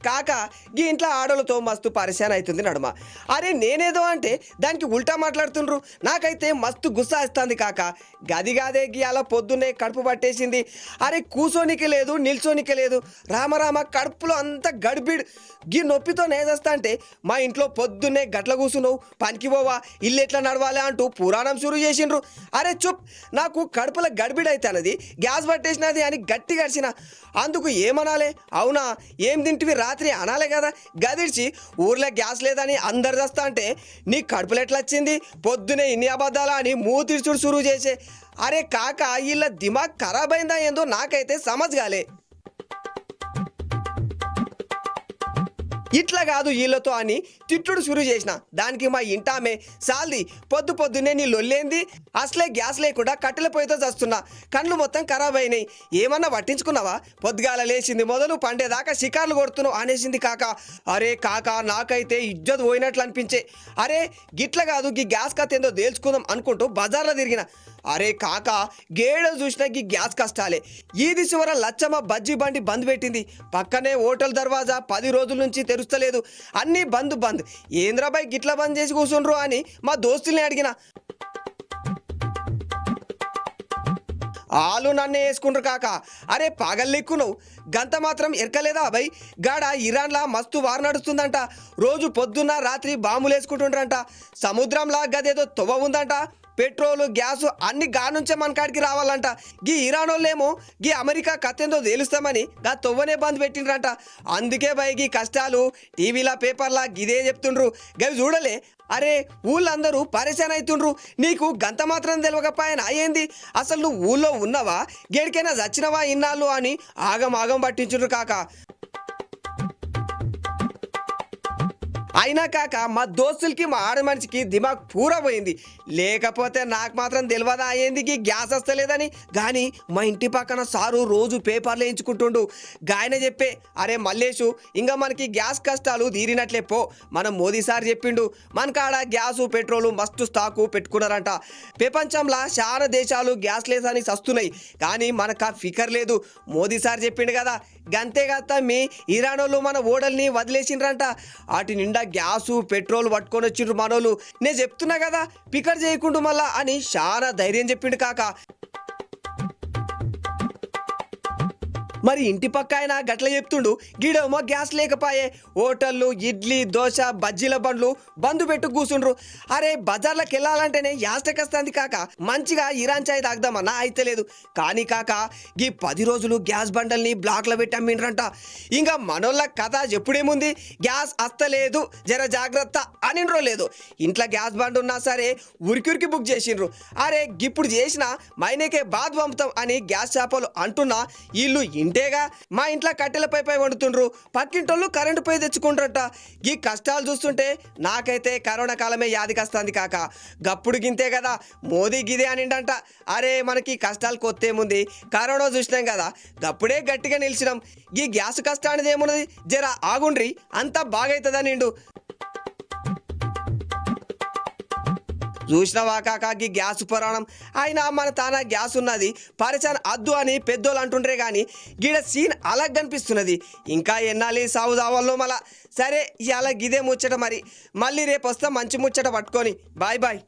కాక గీ ఇంట్లో ఆడలతో మస్తు పరిశాన్ అవుతుంది నడుమ. అరే నేనేదో అంటే దానికి ఉల్టా మాట్లాడుతుండ్రు. నాకైతే మస్తు గుస్సా ఇస్తుంది కాక. గది కాదే గీ అలా పొద్దున్నే కడుపు పట్టేసింది. అరే కూసోనికి లేదు నిల్చోనికి లేదు. రామరామ కడుపులో అంత గడిబిడ్. గీ నొప్పితో నేదస్తా అంటే మా ఇంట్లో పొద్దున్నే గట్ల కూసున్నావు పనికి పోవా ఇల్లు ఎట్లా నడవాలి అంటూ పురాణం షురు చేసిండ్రు. అరే చుప్, నాకు కడుపులో గడిబిడ్ అయితే అన్నది గ్యాస్ పట్టేసినది అని గట్టి గడిచిన. అందుకు ఏమనాలే? అవునా ఏం తింటివి రాత్రి అనాలే కదా. గదిడ్చి ఊర్లో గ్యాస్ లేదని అందరు దస్తా అంటే నీ కడుపులో ఎట్లా వచ్చింది పొద్దునే ఇన్ని అబద్ధాలా అని మూతిడ్చుడు షురు చేసే. అరే కాక వీళ్ళ దిమాగ్ ఖరాబ్ అయిందా ఏందో నాకైతే సమజ్ కాలే. ఇట్లా కాదు వీళ్ళతో అని తిట్టుడు షురు చేసిన. దానికి మా ఇంటామే సాల్ది పొద్దు పొద్దున్నే నీ లొల్లేంది, అసలే గ్యాస్ లేకుండా కట్టెల పొయ్యితో చస్తున్నా, కండ్లు మొత్తం ఖరాబ్ అయినాయి, ఏమన్నా పట్టించుకున్నావా, పొద్దుగాల లేచింది మొదలు పండేదాకా షికార్లు కొడుతున్నావు అనేసింది కాక. అరే కాక నాకైతే ఇజ్జత్ పోయినట్లు అనిపించే. అరే గిట్ల కాదు గీ గ్యాస్ కథ ఏందో తేల్చుకుందాం అనుకుంటూ బజార్లో తిరిగిన. అరే కాక గేడో చూసినా గీ గ్యాస్ కష్టాలే. ఈ దిశవర లచ్చమ్మ బజ్జీ బండి బంద్ పెట్టింది. పక్కనే హోటల్ దర్వాజా 10 రోజుల నుంచి తెరుస్తలేదు. అన్నీ బంద్ బంద్. ఏంద్రాబాయ్ గిట్ల బంద్ చేసి కూర్చుండ్రు అని మా దోస్తుల్ని అడిగిన. ఆలు నన్నే వేసుకుంటారు కాక. అరే పగల్లెక్కును గంత మాత్రం ఎరకలేదా అబ్బాయి? గాడ ఇరాన్లా మస్తు వారు నడుస్తుందంట. రోజు పొద్దున్న రాత్రి బాంబులు వేసుకుంటుండ్రంట. సముద్రంలా గదేదో తొవ్వ ఉందంట. పెట్రోలు గ్యాసు అన్ని గా నుంచే మన కాడికి రావాలంట. గీ ఇరాన్ వాళ్ళేమో గీ అమెరికా కత్తెందో తేలుస్తామని గా తొవ్వనే బంద్ పెట్టిండ్రంట. అందుకే భయ్ గీ కష్టాలు టీవీలా పేపర్లా గిదే చెప్తుండ్రు. గవి చూడలే. అరే ఊళ్ళందరూ పరేషాన్ అవుతుండ్రు. నీకు గంత మాత్రం తెలియకపోయాను అయ్యింది. అసలు నువ్వు ఊళ్ళో ఉన్నావా గేడికైనా చచ్చినవా ఇన్నాళ్ళు అని ఆగం ఆగం పట్టించుండ్రు కాక. అయినా కాక మా దోస్తులకి మా ఆడ మనిషికి దిమాగ్ పూరా పోయింది. లేకపోతే నాకు మాత్రం తెలియదా అయ్యేందుకు గ్యాస్ వస్తలేదని. కానీ మా ఇంటి పక్కన సారు రోజు పేపర్లు వేయించుకుంటుండు. గాయన చెప్పే, అరే మల్లేషు ఇంకా మనకి గ్యాస్ కష్టాలు తీరినట్లే పో. మనం మోదీ సార్ చెప్పిండు మనకాడ గ్యాసు పెట్రోలు మస్తు స్టాకు పెట్టుకున్నారంట. ప్రపంచంలో చాలా దేశాలు గ్యాస్ లేదని సస్తున్నాయి కానీ మనకు ఆ ఫికర్ లేదు. మోదీ సార్ చెప్పిండు కదా. గంతేగాత మీ ఇరాన్ వాళ్ళు మన ఓడల్ని వదిలేసిండ్రంట. వాటి నిండా గ్యాసు పెట్రోల్ పట్టుకొని వచ్చిండ్రు మనోళ్ళు. నేను చెప్తున్నా కదా పికర్ చేయకుండా మళ్ళా అని చాలా ధైర్యం చెప్పిండు కాక. మరి ఇంటి పక్క ఆయన గట్ల చెప్తుండు. గీడేమో గ్యాస్ లేకపాయే హోటళ్ళు ఇడ్లీ దోశ బజ్జీల బండ్లు బంధు పెట్టు కూర్చుండ్రు. అరే బజార్లకు వెళ్ళాలంటేనే యాస్టకొస్తుంది కాక. మంచిగా ఇరాన్ చాయ్ తాగుదామన్నా అయితే లేదు. కానీ కాక ఈ 10 రోజులు గ్యాస్ బండల్ని బ్లాక్లో పెట్టి అమ్మిండ్రంట. ఇంకా మనోళ్ళ కథ ఎప్పుడేముంది, గ్యాస్ అస్తలేదు జర జాగ్రత్త అనిండ్రో లేదు. ఇంట్లో గ్యాస్ బండ్ ఉన్నా సరే ఉరికి బుక్ చేసిండ్రు. అరే ఇప్పుడు చేసిన మైనేకే బాద్ పంపుతాం అని గ్యాస్ షాపులు అంటున్నా వీళ్ళు ఇంటేగా. మా ఇంట్లో కట్టెలపై వండుతుండ్రు, పక్కింటోళ్ళు కరెంటు పై తెచ్చుకుంటారట. ఈ కష్టాలు చూస్తుంటే నాకైతే కరోనా కాలమే యాదికొస్తుంది కాక. గప్పుడు గింతే కదా మోదీ గిదే అనిండంట. అరే మనకి కష్టాలు కొత్తేముంది, కరోనా చూసినాం కదా గప్పుడే గట్టిగా నిలిచినాం. ఈ గ్యాస్ కష్టానిది ఏమున్నది, జర ఆగుండ్రి అంతా బాగైతుందా నిండు. చూసినవా కాకి గ్యాస్ పురాణం. అయినా మన తానా గ్యాస్ ఉన్నది పరిచయం అద్దు అని పెద్దోళ్ళు అంటుండ్రే కానీ గీడ సీన్ అలాగ కనిపిస్తున్నది. ఇంకా ఎన్నాలి సాగు దావాల్లో మళ్ళా. సరే ఇవాళ గిదే ముచ్చట. మరి మళ్ళీ రేపు వస్తా మంచి ముచ్చట పట్టుకొని. Bye bye.